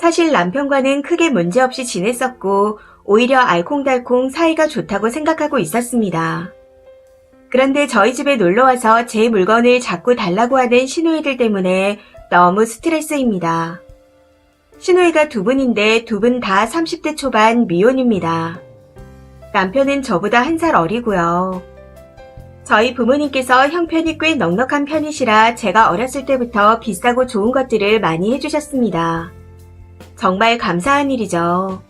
사실 남편과는 크게 문제없이 지냈었고 오히려 알콩달콩 사이가 좋다고 생각하고 있었습니다. 그런데 저희 집에 놀러와서 제 물건을 자꾸 달라고 하는 시누이들 때문에 너무 스트레스입니다. 시누이가 두 분인데 두 분 다 30대 초반 미혼입니다. 남편은 저보다 한 살 어리고요. 저희 부모님께서 형편이 꽤 넉넉한 편이시라 제가 어렸을 때부터 비싸고 좋은 것들을 많이 해주셨습니다. 정말 감사한 일이죠.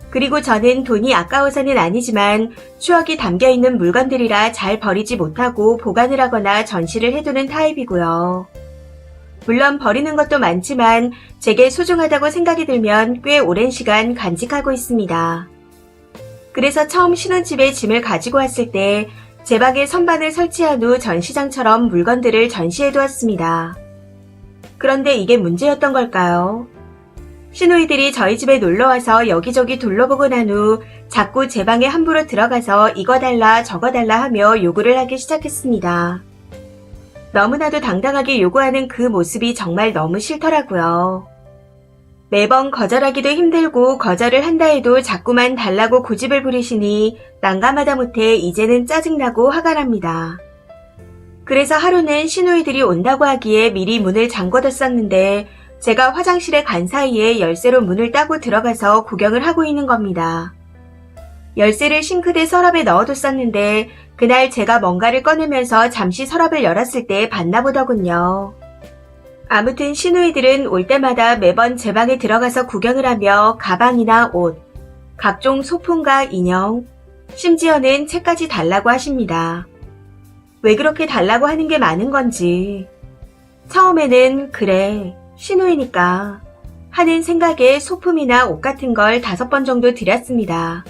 그리고 저는 돈이 아까워서는 아니지만 추억이 담겨있는 물건들이라 잘 버리지 못하고 보관을 하거나 전시를 해두는 타입이고요. 물론 버리는 것도 많지만 제게 소중하다고 생각이 들면 꽤 오랜 시간 간직하고 있습니다. 그래서 처음 신혼집에 짐을 가지고 왔을 때 제 방에 선반을 설치한 후 전시장처럼 물건들을 전시해 두었습니다. 그런데 이게 문제였던 걸까요? 시누이들이 저희 집에 놀러와서 여기저기 둘러보고 난 후 자꾸 제 방에 함부로 들어가서 이거 달라 저거 달라 하며 요구를 하기 시작했습니다. 너무나도 당당하게 요구하는 그 모습이 정말 너무 싫더라고요. 매번 거절하기도 힘들고 거절을 한다 해도 자꾸만 달라고 고집을 부리시니 난감하다 못해 이제는 짜증나고 화가 납니다. 그래서 하루는 시누이들이 온다고 하기에 미리 문을 잠궈뒀었는데 제가 화장실에 간 사이에 열쇠로 문을 따고 들어가서 구경을 하고 있는 겁니다. 열쇠를 싱크대 서랍에 넣어뒀었는데 그날 제가 뭔가를 꺼내면서 잠시 서랍을 열었을 때 봤나 보더군요. 아무튼 시누이들은 올 때마다 매번 제 방에 들어가서 구경을 하며 가방이나 옷, 각종 소품과 인형, 심지어는 책까지 달라고 하십니다. 왜 그렇게 달라고 하는 게 많은 건지. 처음에는 그래, 시누이니까 하는 생각에 소품이나 옷 같은 걸 5번 정도 드렸습니다.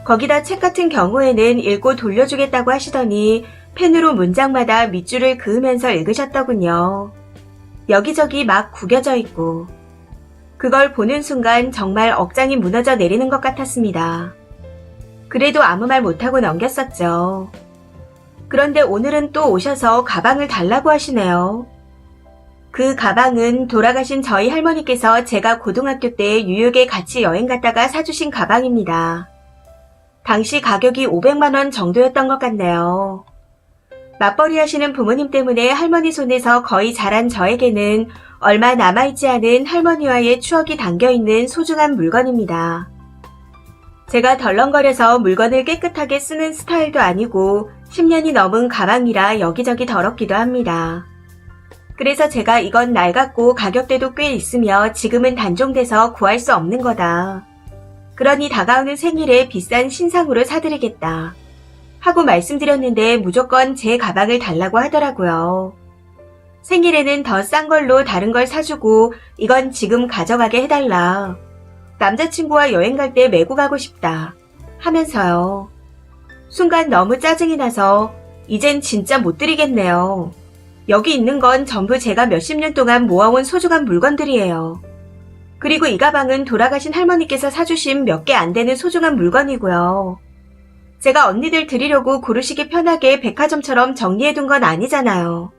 거기다 책 같은 경우에는 읽고 돌려주겠다고 하시더니 펜으로 문장마다 밑줄을 그으면서 읽으셨더군요. 여기저기 막 구겨져 있고 그걸 보는 순간 정말 억장이 무너져 내리는 것 같았습니다. 그래도 아무 말 못하고 넘겼었죠. 그런데 오늘은 또 오셔서 가방을 달라고 하시네요. 그 가방은 돌아가신 저희 할머니께서 제가 고등학교 때 뉴욕에 같이 여행 갔다가 사주신 가방입니다. 당시 가격이 500만 원 정도였던 것 같네요. 맞벌이 하시는 부모님 때문에 할머니 손에서 거의 자란 저에게는 얼마 남아있지 않은 할머니와의 추억이 담겨있는 소중한 물건입니다. 제가 덜렁거려서 물건을 깨끗하게 쓰는 스타일도 아니고 10년이 넘은 가방이라 여기저기 더럽기도 합니다. 그래서 제가 이건 낡았고 가격대도 꽤 있으며 지금은 단종돼서 구할 수 없는 거다. 그러니 다가오는 생일에 비싼 신상으로 사드리겠다. 하고 말씀드렸는데 무조건 제 가방을 달라고 하더라고요. 생일에는 더 싼 걸로 다른 걸 사주고 이건 지금 가져가게 해달라. 남자친구와 여행 갈 때 메고 가고 싶다. 하면서요. 순간 너무 짜증이 나서 이젠 진짜 못 드리겠네요. 여기 있는 건 전부 제가 몇십 년 동안 모아온 소중한 물건들이에요. 그리고 이 가방은 돌아가신 할머니께서 사주신 몇 개 안 되는 소중한 물건이고요. 제가 언니들 드리려고 고르시기 편하게 백화점처럼 정리해둔 건 아니잖아요.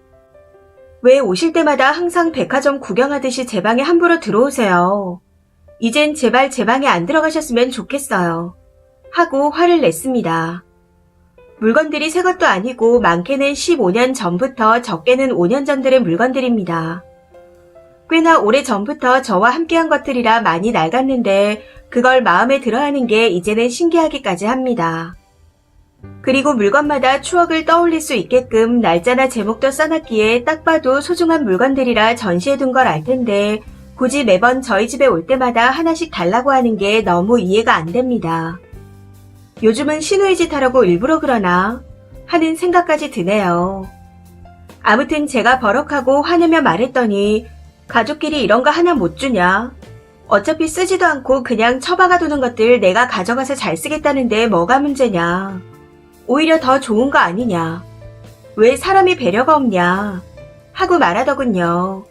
왜 오실 때마다 항상 백화점 구경하듯이 제 방에 함부로 들어오세요. 이젠 제발 제 방에 안 들어가셨으면 좋겠어요. 하고 화를 냈습니다. 물건들이 새 것도 아니고 많게는 15년 전부터 적게는 5년 전들의 물건들입니다. 꽤나 오래 전부터 저와 함께한 것들이라 많이 낡았는데 그걸 마음에 들어하는 게 이제는 신기하기까지 합니다. 그리고 물건마다 추억을 떠올릴 수 있게끔 날짜나 제목도 써놨기에 딱 봐도 소중한 물건들이라 전시해둔 걸 알 텐데 굳이 매번 저희 집에 올 때마다 하나씩 달라고 하는 게 너무 이해가 안 됩니다. 요즘은 시누이 짓 하려고 일부러 그러나 하는 생각까지 드네요. 아무튼 제가 버럭하고 화내며 말했더니 가족끼리 이런 거 하나 못 주냐? 어차피 쓰지도 않고 그냥 처박아 두는 것들 내가 가져가서 잘 쓰겠다는데 뭐가 문제냐? 오히려 더 좋은 거 아니냐? 왜 사람이 배려가 없냐? 하고 말하더군요.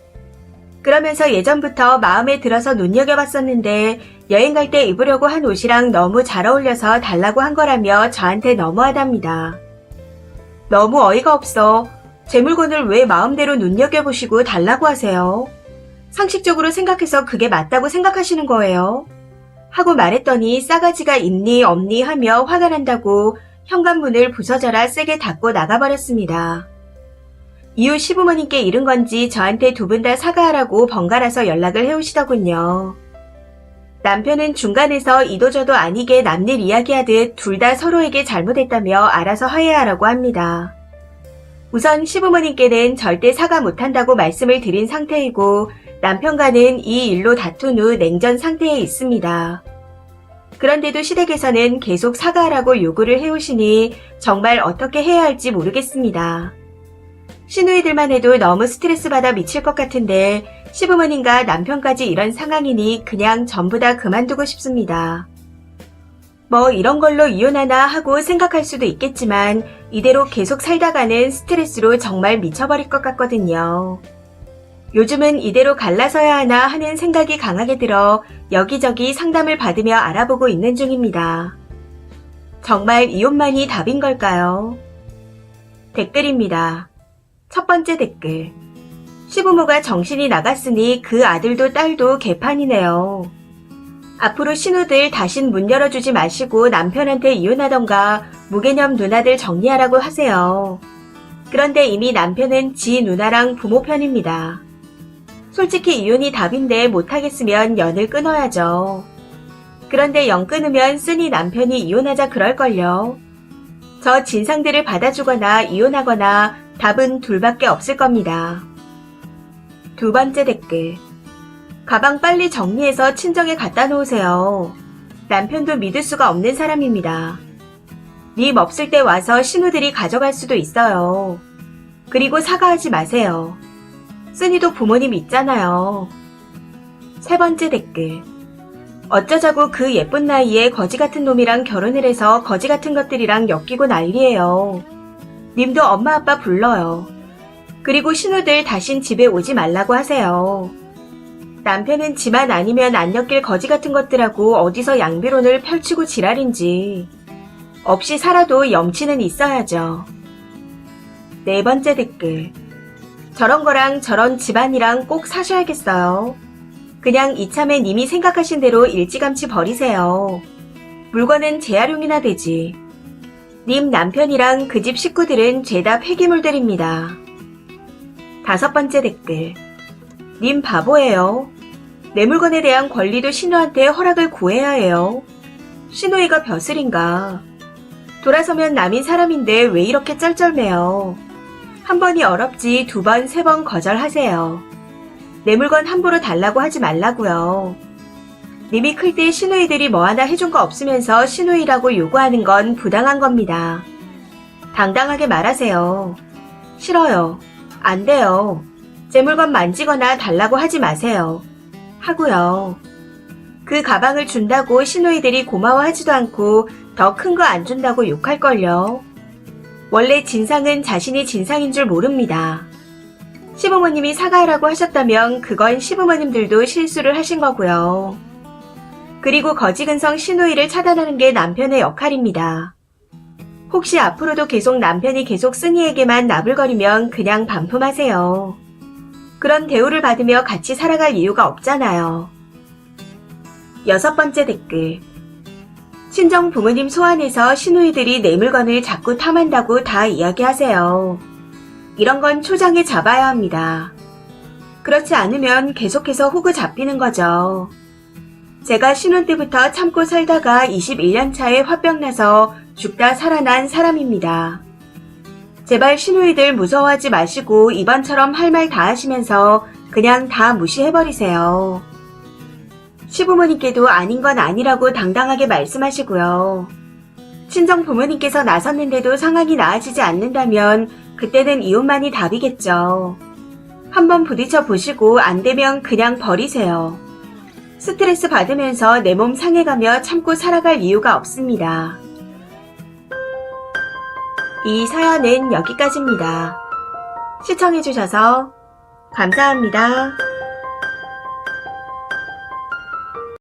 그러면서 예전부터 마음에 들어서 눈여겨봤었는데 여행 갈 때 입으려고 한 옷이랑 너무 잘 어울려서 달라고 한 거라며 저한테 너무하답니다. 너무 어이가 없어. 제 물건을 왜 마음대로 눈여겨보시고 달라고 하세요? 상식적으로 생각해서 그게 맞다고 생각하시는 거예요? 하고 말했더니 싸가지가 있니 없니 하며 화가 난다고 현관문을 부서져라 세게 닫고 나가버렸습니다. 이후 시부모님께 이른 건지 저한테 두 분 다 사과하라고 번갈아서 연락을 해오시더군요. 남편은 중간에서 이도저도 아니게 남일 이야기하듯 둘 다 서로에게 잘못했다며 알아서 화해하라고 합니다. 우선 시부모님께는 절대 사과 못한다고 말씀을 드린 상태이고 남편과는 이 일로 다툰 후 냉전 상태에 있습니다. 그런데도 시댁에서는 계속 사과하라고 요구를 해오시니 정말 어떻게 해야 할지 모르겠습니다. 시누이들만 해도 너무 스트레스 받아 미칠 것 같은데 시부모님과 남편까지 이런 상황이니 그냥 전부 다 그만두고 싶습니다. 뭐 이런 걸로 이혼하나 하고 생각할 수도 있겠지만 이대로 계속 살다가는 스트레스로 정말 미쳐버릴 것 같거든요. 요즘은 이대로 갈라서야 하나 하는 생각이 강하게 들어 여기저기 상담을 받으며 알아보고 있는 중입니다. 정말 이혼만이 답인 걸까요? 댓글입니다. 첫 번째 댓글. 시부모가 정신이 나갔으니 그 아들도 딸도 개판이네요. 앞으로 신우들 다신 문 열어주지 마시고 남편한테 이혼하던가 무개념 누나들 정리하라고 하세요. 그런데 이미 남편은 지 누나랑 부모 편입니다. 솔직히 이혼이 답인데 못하겠으면 연을 끊어야죠. 그런데 연 끊으면 쓰니 남편이 이혼하자 그럴걸요. 저 진상들을 받아주거나 이혼하거나 답은 둘밖에 없을 겁니다. 두 번째 댓글. 가방 빨리 정리해서 친정에 갖다 놓으세요. 남편도 믿을 수가 없는 사람입니다. 님 없을 때 와서 신우들이 가져갈 수도 있어요. 그리고 사과하지 마세요. 쓰니도 부모님 있잖아요. 세 번째 댓글. 어쩌자고 그 예쁜 나이에 거지 같은 놈이랑 결혼을 해서 거지 같은 것들이랑 엮이고 난리예요. 님도 엄마 아빠 불러요. 그리고 신우들 다신 집에 오지 말라고 하세요. 남편은 지만 아니면 안 엮일 거지 같은 것들하고 어디서 양비론을 펼치고 지랄인지. 없이 살아도 염치는 있어야죠. 네 번째 댓글. 저런 거랑 저런 집안이랑 꼭 사셔야겠어요. 그냥 이참에 님이 생각하신 대로 일찌감치 버리세요. 물건은 재활용이나 되지. 님 남편이랑 그 집 식구들은 죄다 폐기물들입니다. 다섯 번째 댓글. 님 바보예요. 내 물건에 대한 권리도 신우한테 허락을 구해야 해요. 신우이가 벼슬인가. 돌아서면 남인 사람인데 왜 이렇게 쩔쩔매요. 한 번이 어렵지 두 번, 세 번 거절하세요. 내 물건 함부로 달라고 하지 말라고요. 님이 클 때 시누이들이 뭐 하나 해준 거 없으면서 시누이라고 요구하는 건 부당한 겁니다. 당당하게 말하세요. 싫어요. 안 돼요. 제 물건 만지거나 달라고 하지 마세요. 하고요. 그 가방을 준다고 시누이들이 고마워하지도 않고 더 큰 거 안 준다고 욕할걸요. 원래 진상은 자신이 진상인 줄 모릅니다. 시부모님이 사과하라고 하셨다면 그건 시부모님들도 실수를 하신 거고요. 그리고 거지근성 시누이를 차단하는 게 남편의 역할입니다. 혹시 앞으로도 계속 남편이 계속 쓰니에게만 나불거리면 그냥 반품하세요. 그런 대우를 받으며 같이 살아갈 이유가 없잖아요. 여섯 번째 댓글. 친정 부모님 소환해서 시누이들이 내 물건을 자꾸 탐한다고 다 이야기하세요. 이런 건 초장에 잡아야 합니다. 그렇지 않으면 계속해서 호구 잡히는 거죠. 제가 신혼 때부터 참고 살다가 21년 차에 화병 나서 죽다 살아난 사람입니다. 제발 시누이들 무서워하지 마시고 이번처럼 할 말 다 하시면서 그냥 다 무시해버리세요. 시부모님께도 아닌 건 아니라고 당당하게 말씀하시고요. 친정 부모님께서 나섰는데도 상황이 나아지지 않는다면 그때는 이혼만이 답이겠죠. 한번 부딪혀 보시고 안 되면 그냥 버리세요. 스트레스 받으면서 내 몸 상해가며 참고 살아갈 이유가 없습니다. 이 사연은 여기까지입니다. 시청해주셔서 감사합니다.